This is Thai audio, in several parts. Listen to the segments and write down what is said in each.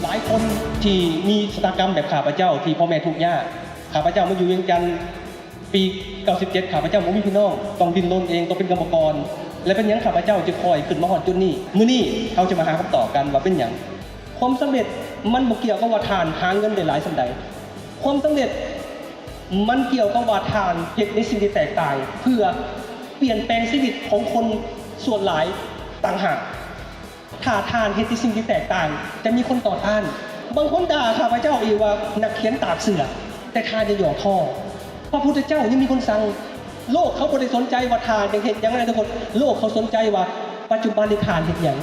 หลายคนที่มีชะตากรรมแบบข้าพเจ้าที่พ่อแม่ทุกข์ยากข้าพเจ้ามาอยู่เวียงจันทร์ปี97ข้าพเจ้าบ่มีพี่น้องต้องดิ้นรนเองต้องเป็นกรรมกรและเป็นหยังข้าพเจ้าจะคอยขึ้นมาฮอดจุดนี้มื้อนี้เราจะมาหาคำตอบกันว่าเป็นหยังความสำเร็จมันบ่เกี่ยวกับว่าทานหาเงินได้หลายส่ำใดความสำเร็จมันเกี่ยวกับว่าทานเฮ็ดในสิ่งที่แตกต่างเพื่อเปลี่ยนแปลงชีวิตของคนส่วนหลายต่างหากถ้าทานเฮ็ดในสิ่งที่แตกต่างจะมีคนต่อต้านบางคนด่าข้าพเจ้าอีกว่านักเขียนตากเสือแต่ทานจะหย่อท่อพระพุทธเจ้ายังมีคนสั่งโลกเขาบ่ได้สนใจว่าทานเฮ็ดหยังไงทุกคนโลกเขาสนใจว่าปัจจุบันนี้ทานเฮ็ดหยัง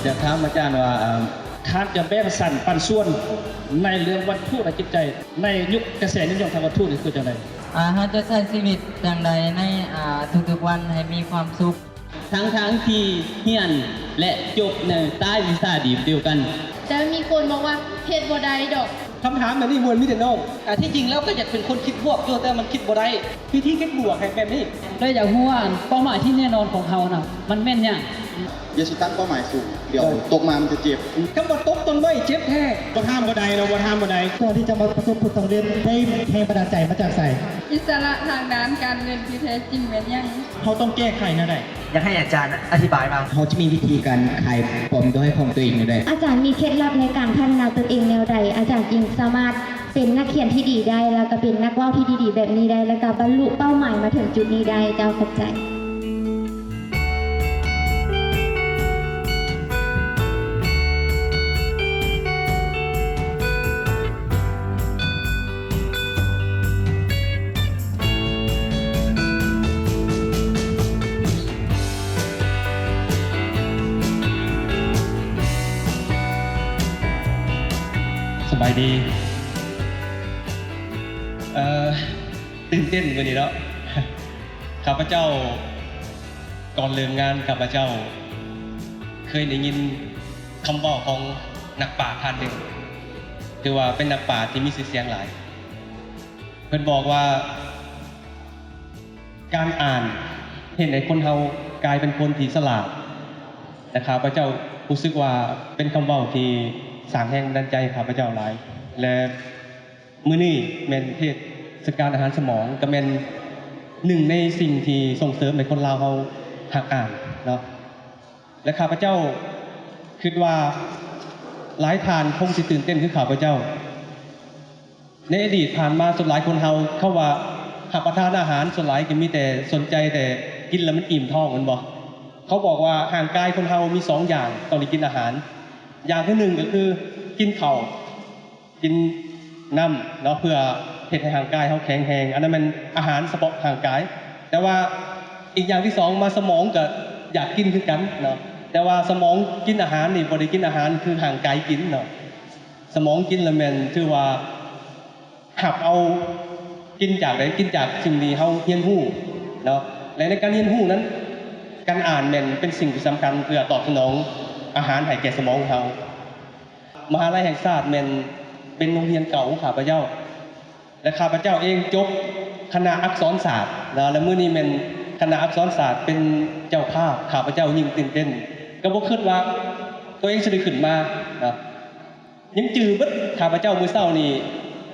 อยากถามอาจารย์ว่าทานจะแบ่งสรรปันส่วนในเรื่องวัตถุและจิตใจในยุคกระแสนิยมทางวัตถุนี่คือจังได๋เราจะใช้ชีวิตอย่างไรในทุกๆวันให้มีความสุขทั้งที่เฮียนและจบในใต้วิชาดีเดียวกันแต่มีคนบอกว่าเฮ็ดบ่ได้ดอกคำถามแบบนี้มวลมิแต่น้องที่จริงแล้วก็อยากเป็นคนคิดบวกอยู่แต่มันคิดบ่ได้วิธีคิดบวกให้แบบนี้เลยอยากรู้ว่าเป้าหมายที่แน่นอนของเขาน่ะมันแม่นหยังอย่าสิตั้งเป้าหมายสูงเดี๋ยวตกมามันจะเจ็บคำว่าตกต้นไม้เจ็บแท้บ่ห้ามบ่ได้เราบ่ห้ามบ่ได้ก่อนที่จะมาประสบผลสำเร็จได้แรงบันดาลใจมาจากใส่อิสระทางด้านการเงินที่แท้จริงแม่นยังเขาต้องแก้ไขนะได้อยากให้อาจารย์อธิบายมาเขาจะมีวิธีการขายปลอมตัวให้ของตัวเองได้อาจารย์มีเคล็ดลับในการพัฒนาตนเองแนวใดอาจารย์จึงสามารถเป็นนักเขียนที่ดีได้แล้วก็เป็นนักเล่าที่ดีๆแบบนี้ได้แล้วก็บรรลุเป้าหมายมาถึงจุดนี้ได้เจ้าขอบใจสบายดีตื่นเต้นวันนี้เนาะข้าพเจ้าก่อนเริ่มงานข้าพเจ้าเคยได้ยินคำบอกของนักปราชญ์ท่านหนึ่งคือว่าเป็นนักปราชญ์ที่มีชื่อเสียงหลายเพิ่นบอกว่าการอ่านเห็นให้คนเฮากลายเป็นคนที่ฉลาดแต่ข้าพเจ้ารู้สึกว่าเป็นคำเว้าที่สร้างแรงบันดาลใจข้าพเจ้าหลายและมื้อนี้แม่นเทศกาลอาหารสมองก็แม่นหนึ่งในสิ่งที่ส่งเสริมให้คนลาวเฮาหักอ่านเนาะและข้าพเจ้าคิดว่าหลายท่านคงสิตื่นเต้นคือข้าพเจ้าในอดีตผ่านมาส่วนหลายคนเฮาเข้าว่ารับประทานอาหารส่วนหลายก็มีแต่สนใจแต่กินแล้วมันอิ่มท้องมันบ่เขาบอกว่าร่างกายคนเฮามี2อย่างต้องได้กินอาหารอย่างที่1ก็คือกินข้าวกินน้ำเนาะเพื่อเฮ็ดให้ร่างกายเฮาแข็งแรงอันนั้นมันอาหารเฉพาะร่างกายแต่ว่าอีกอย่างที่2มาสมองก็อยากกินคือกันเนาะแต่ว่าสมองกินอาหารนี่บ่ได้กินอาหารคือร่างกายกินเนาะสมองกินแล้วแม่นถือว่าหับเอากินจากใดกินจากสิ่งที่เฮาเรียนรู้เนาะและในการเรียนรู้นั้นการอ่านแม่นเป็นสิ่งที่สำคัญเพื่อตอบสนองอาหารให้แก่สมองของเฮามหาลัยแห่งชาติแม่นเป็นโรงเรียนเก่าของข้าพเจ้าและข้าพเจ้าเองจบคณะอักษรศาสตร์นะและมื้อนี้แม่นคณะอักษรศาสตร์เป็นเจ้าภาพข้าพเจ้ายิ่งตื่นเต้นก็บ่คิดว่าตัวเองสิได้ขึ้นมานะยังจื้อเบิดข้าพเจ้ามื้อเช้านี้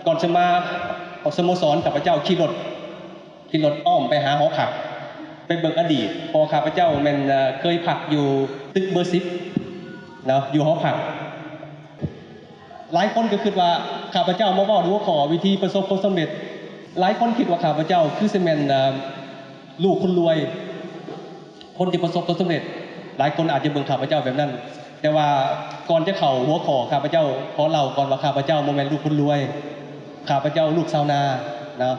ก่อนจะมาออกสโมสรข้าพเจ้าขี่รถอ้อมไปหาหอพักไปเบิ่งอดีตเพราะข้าพเจ้าแม่นเคยพักอยู่ตึกเบอร์10เนาะอยู่หอพักหลายคนก็คิดว่าข้าพเจ้ามาเว้าดูขอวิธีประสบความสำเร็จหลายคนคิดว่าข้าพเจ้าคือสิแม่นลูกคนรวยคนที่ประสบความสำเร็จหลายคนอาจจะเบิ่งข้าพเจ้าแบบนั้นแต่ว่าก่อนจะเข้าหัวข้อข้าพเจ้าขอเล่าก่อนว่าข้าพเจ้าบ่แม่นลูกคนรวยข้าพเจ้าลูกชาวนาเนาะ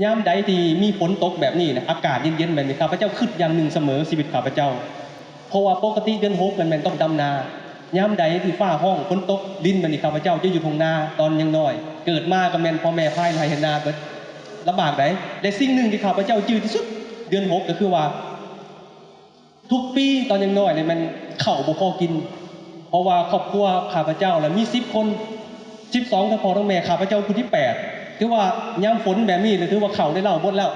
ยามใดที่มีฝนตกแบบนี้นะอากาศเย็นๆแบบนี้ข้าพเจ้าคิดอย่างหนึ่งเสมอชีวิตข้าพเจ้าเพราะว่าปกติเดือน6มันแม่นต้องดำนายามใดที่ฟ้าห้องฝนตกดินมันนี่ข้าพเจ้าจะอยู่ทุ่งนาตอนยังน้อยเกิดมาก็แม่นพ่อแม่พายไถเห็นนาเบิดลำบากไดและสิ่งหนึ่งที่ข้าพเจ้าจื้อที่สุดเดือน6ก็คือว่าทุกปีตอนยังน้อยเนี่ยมันข้าวบ่พอกินเพราะว่าครอบครัวข้าพเจ้าน่ะมี10คน12ทั้งพ่อทั้งแม่ข้าพเจ้าคนที่8ถือว่ายามฝนแบบนี้ถือว่าข้าวได้เล่าหมดแล้ว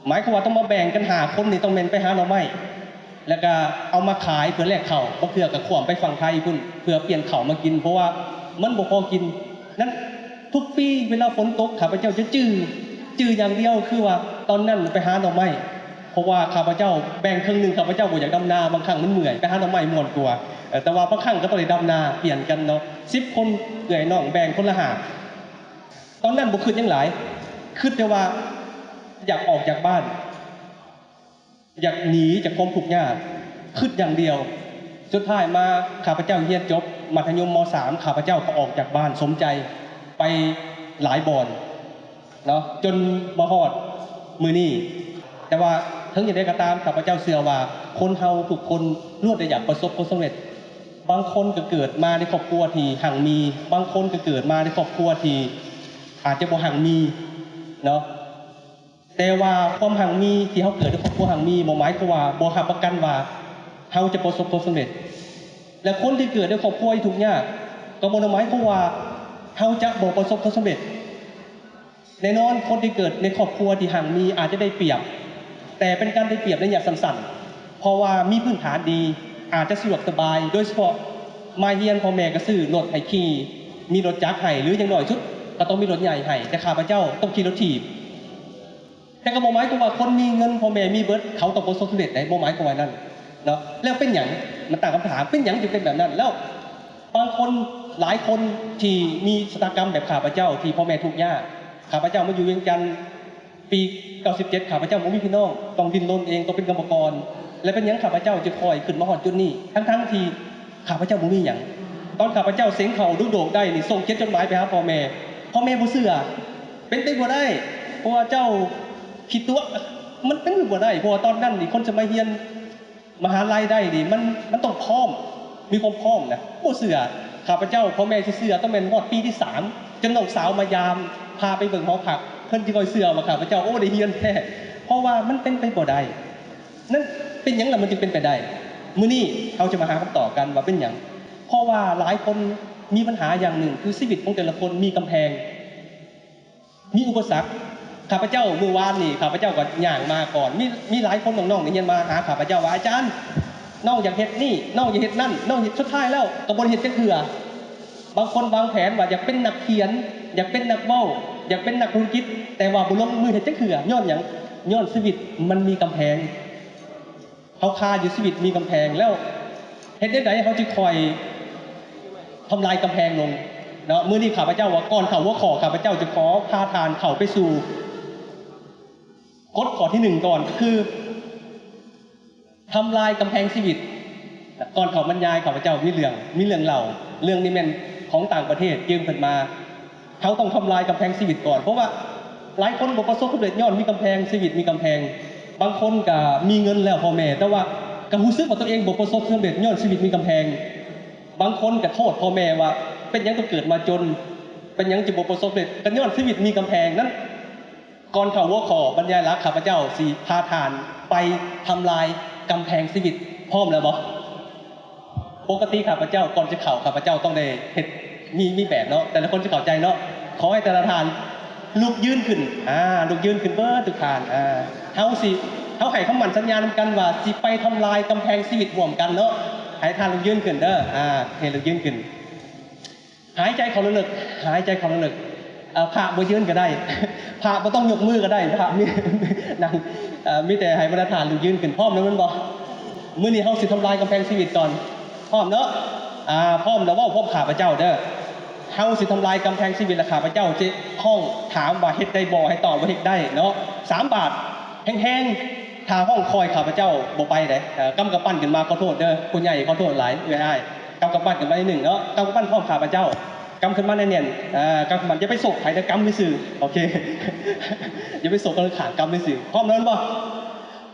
หมายความว่าต้องมาแบ่งกันหาคนนี่ต้องแม่นไปหาหน่อไม้ แล้วก็เอามาขายเพื่อแลกข้าวบ่เพื่อกับขวามไปฝั่งไทยพุ่นเพื่อเปลี่ยนข้าวมากินเพราะว่ามันบ่พอกินนั้นทุกปีเวลาฝนตกข้าพเจ้าจะจื้ออย่างเดียวคือว่าตอนนั้นไปหาหน่อไม้เพราะว่าข้าพเจ้าแบ่งครึ่งหนึงข้าพเจ้าบ่อยากดำนาบางครั้งมันเมื่อยไปหาหน่อไม้ม่วนกว่าแต่ว่าบางครั้งก็ต้องได้ดำนาเปลี่ยนกันเนาะ10คนเอื้อยน้องแบ่งคนละ5ตอนนั้นบ่คิดหยังหลายคิดแต่ว่าอยากออกจากบ้านอยากหนีจากความทุกข์ยากคิดอย่างเดียวสุดท้ายมาข้าพเจ้าเรียนจบมัธยมม.3 ข้าพเจ้าก็ออกจากบ้านสมใจไปหลายบ่อนเนาะจนมาฮอดมื้อนี้แต่ว่าถึงอย่างไรก็ตามข้าพเจ้าเชื่อว่าคนเฮาทุกคนล้วนแต่อยากประสบความสำเร็จบางคนก็เกิดมาในครอบครัวที่หั่งมีบางคนก็เกิดมาในครอบครัวที่อาจจะบ่หั่งมีเนาะแต่ว่าความหั่งมีที่เฮาเกิดในครอบครัวหั่งมีบ่หมายความว่าบ่รับประกันว่าเฮาจะประสบความสำเร็จและคนที่เกิดในครอบครัวที่ทุกข์ยากก็บ่ได้หมายความว่าเฮาจะบ่ประสบความสำเร็จแน่นอนคนที่เกิดในครอบครัวที่หั่งมีอาจจะได้เปรียบแต่เป็นการได้เปรียบในระยะสั้นๆเพราะว่ามีพื้นฐานดีอาจจะสะดวกสบายโดยเฉพาะมาเฮียนพ่อแม่ก็ซื้อรถให้ขี่มีรถจักรให้หรืออย่างน้อยสุดก็ต้องมีรถใหญ่ให้แต่ข้าพเจ้าต้องขี่รถถีบแต่ก็บ่หมายความว่าคนมีเงินพ่อแม่มีเบิดเขาต้องประสบความสำเร็จได้บ่หมายความว่านั้นเนาะแล้วเป็นหยังมันตั้งคำถามเป็นหยังจึงเป็นแบบนั้นแล้วบางคนหลายคนที่มีชะตากรรมแบบข้าพเจ้าที่พ่อแม่ทุกข์ยากข้าพเจ้ามาอยู่เวียงจันทร์ปี97ข้าพเจ้าบ่มีพี่น้องต้องดิ้นรนเองต้องเป็นกรรมกรและเป็นหยังข้าพเจ้าจะคอยขึ้นมาฮอดจุดนี้ทั้งที่ข้าพเจ้าบ่มีหยังตอนข้าพเจ้าเสียงเขาดุโด่งได้นี่ส่งเขียนจดหมายไปหาพ่อแม่บ่เชื่อเป็นไปบ่ได้เพราะว่าเจ้าคิดตัวมันเป็นไปบ่ได้เพราะว่าตอนนั้นนี่คนจะมาเรียนมหาลัยได้นี่มันต้องพร้อมมีความพร้อมนะบ่เชื่อข้าพเจ้าพ่อแม่สิเชื่อต้องเป็นฮอดปีที่3จนน้องสาวมายามพาไปเบิ่งหอพักเพิ่นสิค่อยเชื่อว่าข้าพเจ้าโอ้ได้เรียนแท้เพราะว่ามันเป็นไปบ่ได้นั่นเป็นหยังล่ะมันจึงเป็นไปได้มื้อนี้เราจะมาหาคำตอบกันว่าเป็นหยังเพราะว่าหลายคนมีปัญหาอย่างหนึ่งคือชีวิตของแต่ละคนมีกำแพงมีอุปสรรคข้าพเจ้าเมื่อวานนี่ข้าพเจ้าก็ย่างมาก่อนมีหลายคนน้องๆนี่เรียนมาหาข้าพเจ้าว่าอาจารย์น้องอยากเฮ็ดนี่น้องอยากเฮ็ดนั่นน้องเฮ็ดสุดท้ายแล้วก็บ่ได้เฮ็ดจักเทื่อบางคนวางแผนว่าอยากเป็นนักเขียนอยากเป็นนักเว้าอยากเป็นนักธุรกิจแต่ว่าบ่ลงมือเฮ็ดจักเทื่อย้อนหยังย้อนชีวิตมันมีกำแพงเฮาคาอยู่ชีวิตมีกำแพงแล้วเฮ็ดได้ไดเฮาสิคอยทำลายกำแพงลงเนาะมื้อนี้ข้าพเจ้าว่าก่อนเข้าหัวข้อข้าพเจ้าจะขอพาทานเข้าไปสู่กฎข้อที่1ก่อนคือทำลายกำแพงชีวิตก่อนเข้าบรรยายข้าพเจ้ามีเรื่องเล่าเรื่องนี้แม่นของต่างประเทศยืมเพิ่นมาเขาต้องทำลายกำแพงชีวิตก่อนเพราะว่าหลายคนบ่ประสบความสำเร็จย้อนมีกำแพงชีวิตมีกำแพงบางคนก็มีเงินแล้วพ่อแม่แต่ว่าก็รู้สึกว่าตัวเองบ่ประสบความสำเร็จย้อนชีวิตมีกำแพงบางคนก็โทษพ่อแม่ว่าเป็นหยังต้องเกิดมาจนเป็นหยังจะบ่ประสบความสำเร็จก็ย้อนชีวิตมีกำแพงนั้นก่อนเข้าหัวข้อบรรยายหลักข้าพเจ้าสิพาทานไปทำลายกำแพงชีวิตพร้อมแล้วบ่ปกติข้าพเจ้าก่อนจะเข้าข้าพเจ้าต้องได้เฮ็ดมีแบบเนาะแต่ละคนจะเข้าใจเนาะขอให้แต่ละทานลุกยืนขึ้นลุกยืนขึ้นเบิดทุกทานเฮาให้คำมั่นสัญญานำกันว่าสิไปทำลายกำแพงชีวิตร่วมกันเนาะให้ทานลุกยืนขึ้นเด้อให้ลุกยืนขึ้นหายใจเข้าลึกๆหายใจเข้าลึกๆพระบ่ยืนก็ได้พระบ่ต้องยกมือก็ได้พระมีนั่งมีแต่ให้บรรดาทานลุกยืนขึ้นพร้อมแล้วมันบ่มื้อนี้เฮาสิทำลายกำแพงชีวิตก่อนพร้อมเนาะพร้อมแล้วเว้าพร้อมข้าพเจ้าเด้อเฮาสิทำลายกำแพงชีวิตและข้าพเจ้าจะห้องถามว่าเฮ็ดได้บ่ให้ตอบว่าเฮ็ดได้เนาะ3 บาทแห้งๆถ้าห้องคอยข้าพเจ้าบ่ไปเด้กำกับปั้นขึ้นมาขอโทษเด้อผู้ใหญ่ขอโทษหลายเอื้ออ้ายกำกับปั้นขึ้นมานิดนึงเนาะกำกับปั้นพร้อมข้าพเจ้ากำขึ้นมาแน่นๆกำขึ้นมาอย่าไปโศกไผแต่กำซื่อโอเค อย่าไปโศกกันขางกำซื่อพร้อมแล้วบ่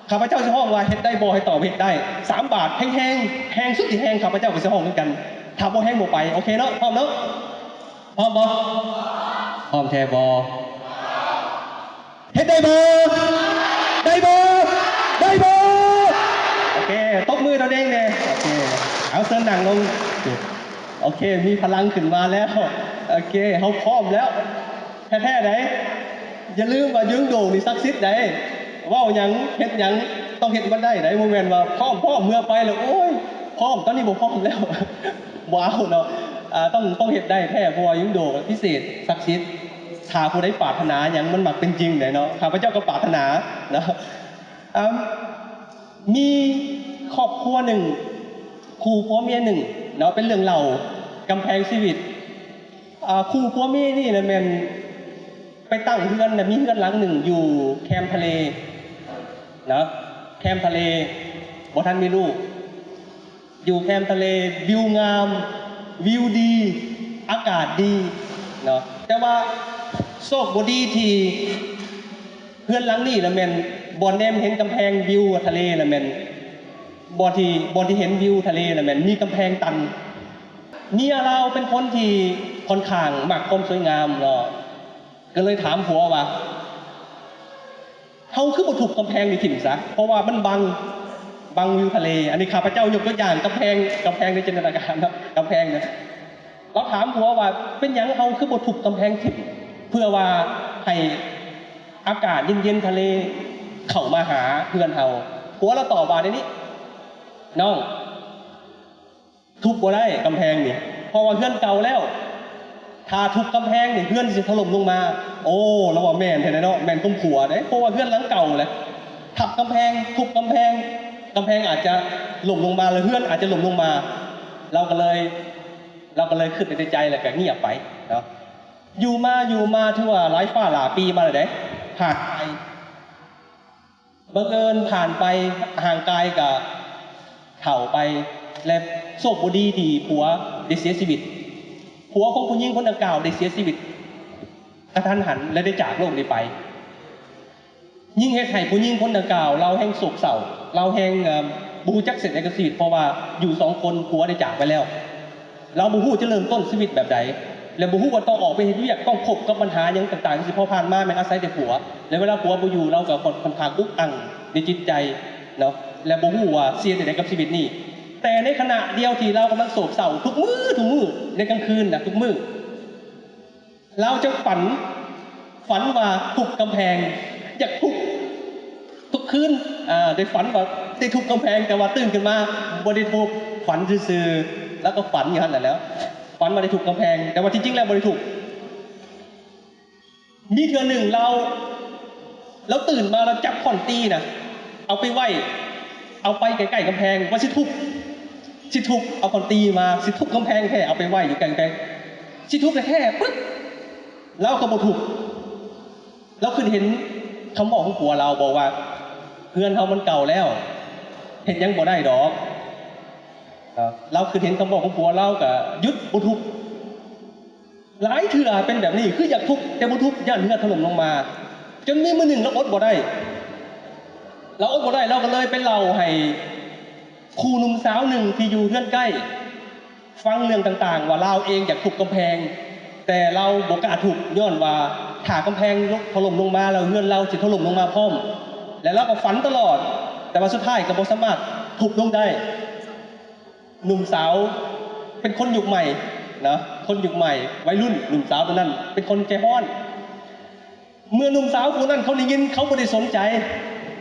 ข้าพเจ้าจะห้องว่าเฮ็ดได้บ่ให้ตอบเฮ็ดได้3 บาทแห้งๆแห้งสุดที่แห้งข้าพเจ้าก็สิห้องเหมือนกันถ้าบ่แห้งบ่ไปโอเคเนาะพร้อมเนาะพร้อมบ่พร้อมแท้บ่เฮ็ดได้บ่ได้บ่ได้บ่โอเคตบมือตัวเองเลยโอเคเอาเส้นหนังลงโอเคมีพลังขึ้นมาแล้วโอเคเฮาพร้อมแล้วแท้ๆไหนอย่าลืมว่ายึงโด่งนี่ศักดิ์สิทธิ์ไหน เว้าหยังเฮ็ดหยังต้องเฮ็ดมันได้ได้บ่แม่นว่าพร้อมเมื่อไปแล้วโอ้ยพร้อมตอนนี้บ่พร้อมแล้ว ว้าวเนาะต้องเฮ็ดได้แท้เพราะว่ายิ่งโดพิเศษศักดิ์สิทธิ์ถ้าผู้ใดปรารถนาหยังมันมักเป็นจริงได้เนาะข้าพเจ้าก็ปรารถนาเนาะมีครอบครัวหนึ่งคู่ผัวเมียหนึ่งเนาะเป็นเรื่องเล่ากำแพงชีวิตคู่ผัวเมียนี่นะแม่นไปตั้งเฮือนนะมีเฮือนหลังหนึ่งอยู่แคมป์ทะเลนะแคมป์ทะเลบ่ทันมีลูกอยู่แคมป์ทะเลวิวงามวิวดีอากาศดีเนาะแต่ว่าโชคบ่ดีที่เฮือนหลังนี้นะแม่นบ่แนมเห็นกำแพงวิวทะเลนะแม่นบ่ที่เห็นวิวทะเลนะแม่นมีกำแพงตันเมียเราเป็นคนที่ค่อนข้างมักความสวยงามเนาะก็เลยถามผัวว่าเฮาคือบ่ถูกกำแพงนี่ถิ่มซะเพราะว่ามันบังวิวทะเล อันนี้ข้าพเจ้ายกตัวอย่างกำแพงในจินตนาการครับกำแพงนะเราถามผัวว่าเป็นหยังเฮาคือบ่ถูกกำแพงถิ่มเพื่อว่าให้อากาศเย็นๆทะเลเข้ามาหาเพื่อนเฮาผัวเราตอบว่าในนี้น้องทุบบ่ได้กำแพงนี่เพราะว่าเพื่อนเก่าแล้วถ้าทุบกำแพงนี่เพื่อนสิถล่มลงมาโอ้เราว่าแม่นแท้ๆเนาะแม่นก้มผัวเด้เพราะว่าเพื่อนหลังเก่าแหละทับกำแพงทุบกำแพงอาจจะหล่มลงมาแล้วเพื่อนอาจจะหล่มลงมาเราก็เลยขึ้นในใจแหละก็เงียบไปเนาะอยู่มาที่ว่าหลายฟ้าหลายปีมาเลยเด้ผ่านไปบังเอิญผ่านไปห่างไกลกับเฒ่าไปและโชคบ่ดีที่ผัวได้เสียชีวิตผัวของผู้หญิงคนดังกล่าวได้เสียชีวิตกระทันหันและได้จากโลกนี้ไปยิ่งเฮ็ดให้ผู้หญิงคนดังกล่าวเราแห่งโศกเศร้าเราแห่งบ่ฮู้จักเสร็จในชีวิตเพราะว่าอยู่สองคนผัวได้จากไปแล้วเราบ่ฮู้จะเริ่มต้นชีวิตแบบใดและบ่ฮู้ว่าต้องออกไปเฮ็ดเวียกต้องพบกับปัญหาหยังต่างๆที่พอผ่านมาแม่นอาศัยแต่ผัวและเวลาผัวบ่อยู่เราก็ค่อนข้างอุกอังในจิตใจเนาะและบ่ฮู้ว่าเสียจังได๋กับชีวิตนี้แต่ในขณะเดียวที่เรากำลังโศกเศร้าทุกมื้อในกลางคืนนะทุกมื้อเราจะฝันว่าทุบกำแพงอยากทุบทุกคืนได้ฝันว่าได้ทุบกำแพงแต่ว่าตื่นขึ้นมาบ่ได้ทุบฝันซื่อๆแล้วก็ฝันอยู่หั่นแหละแล้วฝันว่าได้ทุบกำแพงแต่ว่าจริงๆแล้วบ่ได้ทุบมีเทื่อหนึ่งเราตื่นมาเราจับค้อนตีนะเอาไปไว้เอาไปใกล้ๆกำแพงว่าสิทุบเอาค้อนตีมาสิทุบกำแพงแค่เอาไปไว้อยู่ใกล้ๆสิทุบแค่ปึ๊บแล้วก็บ่ทุบเราคือเห็นคำบอกของผัวเราบอกว่าเพื่อนเฮามันเก่าแล้วเห็นยังบ่ได้ดอกเราคือเห็นคำบอกของผัวเราก็หยุดบ่ทุบหลายเทื่อเป็นแบบนี้คืออยากทุบแต่บ่ทุบย่านเฮือถล่มลงมาจนมีมื้อหนึ่งเราอดบ่ได้เราก็เลยไปเล่าให้ครูหนุ่มสาวหนึ่งที่อยู่เฮือนใกล้ฟังเรื่องต่างๆว่าเราเองอยากทุบกำแพงแต่เราบ่กล้าทุบย้อนว่าถ้ากำแพงถล่มลงมาแล้วเฮือนเราสิถล่มลงมาพร้อมและเราก็ฝันตลอดแต่ว่าสุดท้ายก็บ่สามารถทุบลงได้หนุ่มสาวเป็นคนยุคใหม่นะคนยุคใหม่วัยรุ่นหนุ่มสาวตัวนั้นเป็นคนใจร้อนเมื่อหนุ่มสาวคนนั้นเขาได้ยินเขาบ่ได้สนใจ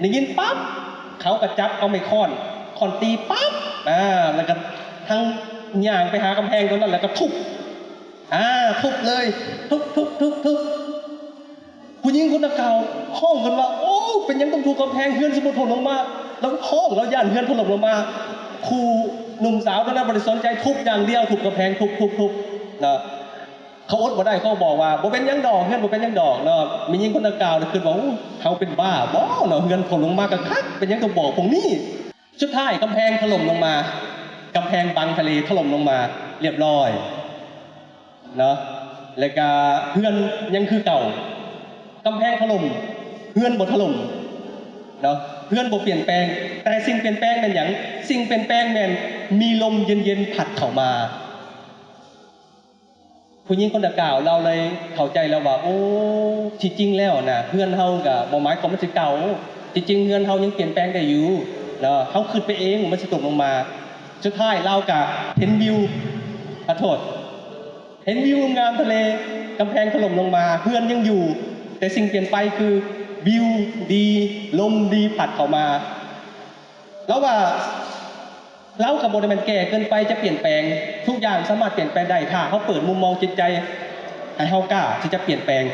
ได้ยินปั๊บเขาก็จับเอาไม้ค้อนตีปั๊บแล้วก็ทั้งย่างไปหากำแพงตัวนั้นแล้วก็ทุบเลยทุบผู้หญิงคนเก่าห้องกันว่าโอ้เป็นยังต้องทุบกำแพงเฮือนสิบ่ถล่มลงมาแล้วห้องแล้วย่านเฮือนถล่มลงมาครูหนุ่มสาวตัวนั้นบ่ได้สนใจทุบอย่างเดียวทุบกำแพงทุบนะเขาอดบ่ได้เขาบอกว่าบ่เป็นหยังดอกเฮือนบ่เป็นหยังดอกเนาะมีหญิงคนเก่าน่ะคือว่าเขาเป็นบ้าบ่เนาะเฮือนถล่มลงมาก็คักเป็นหยังก็บอกพวกนี้สุดท้ายกำแพงถล่มลงมากำแพงบังทะเลถล่มลงมาเรียบร้อยเนาะแล้วก็เฮือนยังคือเก่ากำแพงถล่มเฮือนบ่ถล่มเนาะเฮือนบ่เปลี่ยนแปลงแต่สิ่งเปลี่ยนแปลงเป็นหยังสิ่งเปลี่ยนแปลงแม่นมีลมเย็นๆพัดเข้ามาผู้หญิงคนดังกล่าวเราเลยเข้าใจแล้วว่าโอ้ที่จริงแล้วนะเฮือนเฮาก็บ่หมายความว่าสิเก่าที่จริงเฮือนเฮายังเปลี่ยนแปลงได้อยู่เนาะเฮาคิดไปเองมันสิตกลงมาสุดท้ายเราก็เห็นวิวขอโทษเห็นวิวงามทะเลกำแพงถล่มลงมาเฮือนยังอยู่แต่สิ่งเปลี่ยนไปคือ วิวดีลมดีผัดเข้ามา แล้วว่าเรากับบริเวณแก่เกินไปจะเปลี่ยนแปลงทุกอย่างสามารถเปลี่ยนแปลงได้ถ้าเขาเปิดมุมมองจิตใจให้เขากล้าที่จะเปลี่ยนแปลง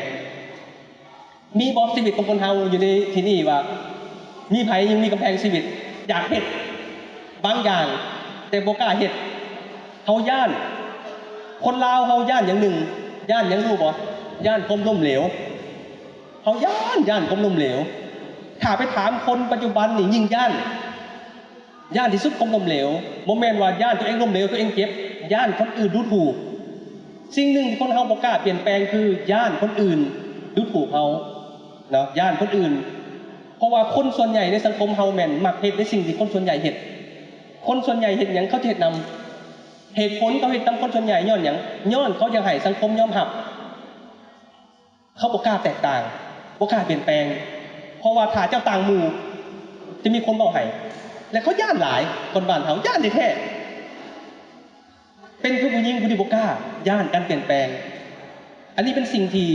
มีบอสชีวิตของคนเฮาอยู่ในที่นี่ว่ามีไผยังมีกำแพงชีวิตอยากเฮ็ดบางอย่างแต่บ่กล้าเฮ็ดเขาย่านคนลาวเขาย่านอย่างหนึ่งย่านอย่างรู้บ่ย่านความล้มเหลวเขาย่านความล้มเหลวถ้าไปถามคนปัจจุบันนี่ยิ่งย่านที่สุดความล้มเหลวโมเมนต์ว่าย่านตัวเองล้มเหลวตัวเองเจ็บย่านคนอื่นดูถูกสิ่งหนึ่งที่คนเฮาบ่กล้าเปลี่ยนแปลงคือย่านคนอื่นดูถูกเขาเนาะย่านคนอื่นเพราะว่าคนส่วนใหญ่ในสังคมเฮาแม่นมักเฮ็ดในสิ่งที่คนส่วนใหญ่เฮ็ดคนส่วนใหญ่เฮ็ดหยังเขาจะเฮ็ดนำเหตุผลเขาเฮ็ดตามคนส่วนใหญ่ย้อนหยังย้อนเขาอยากให้สังคมยอมรับเขาบ่กล้าแตกต่างบ่กล้าเปลี่ยนแปลงเพราะว่าถ้าเจ้าต่างหมู่จะมีคนเว้าให้และเขาย่านหลายคนบ้านเฮาย่านแท้ๆเป็นผู้หญิงผู้ที่บ่กล้าย่านการเปลี่ยนแปลงอันนี้เป็นสิ่งที่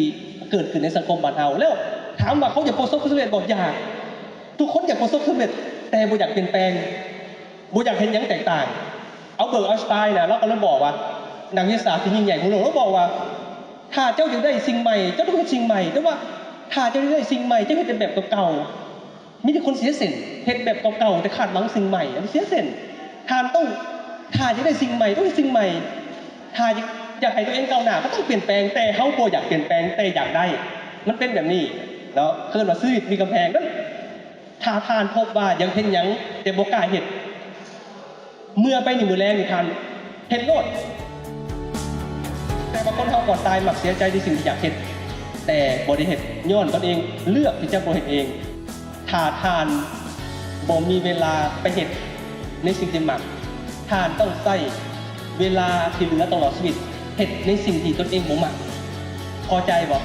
เกิดขึ้นในสังคมบ้านเฮาแล้วถามว่าเขาอยากประสบความสำเร็จบ่อยากทุกคนอยากประสบความสำเร็จแต่บ่อยากเปลี่ยนแปลงบ่อยากเห็นหยังแตกต่างเอาเบิร์กอัลสไตน์นะแล้วก็เลยบอกว่านักวิทยาศาสตร์ที่ยิ่งใหญ่ของโลกแล้วบอกว่าถ้าเจ้าอยากได้สิ่งใหม่เจ้าต้องเห็นสิ่งใหม่แต่ว่าถ้าเจ้าอยากได้สิ่งใหม่เจ้าเห็นแต่แบบเก่าๆมีแต่คนเสียเส้นเห็นแบบเก่าๆแต่ขาดหวังสิ่งใหม่อันนี้เสียเส้นถ้าจะได้สิ่งใหม่ต้องได้สิ่งใหม่ถ้าอยากให้ตัวเองก้าวหน้าก็ต้องเปลี่ยนแปลงแต่เขาบ่อยากเปลี่ยนแปลงแต่อยากได้มันเป็นแบบนี้แล้วเกิดว่าชีวิตมีกำแพงนั้นถ้าทานพบว่ายังเห็นหยังแต่บ่กล้าเห็นเมื่อไปหนึ่งมือแรงนี่ทันเห็นโลดแต่บางคนเขาก่อนตายมักเสียใจในสิ่งที่อยากเห็นแต่บ่ได้เห็นย้อนตนเองเลือกที่จะบ่เห็นเองถ้าทานบ่มีเวลาไปเห็นในสิ่งที่มักทานต้องใช้เวลาที่เหลือตลอดชีวิตเห็นในสิ่งที่ตนเองบ่มักพอใจบ่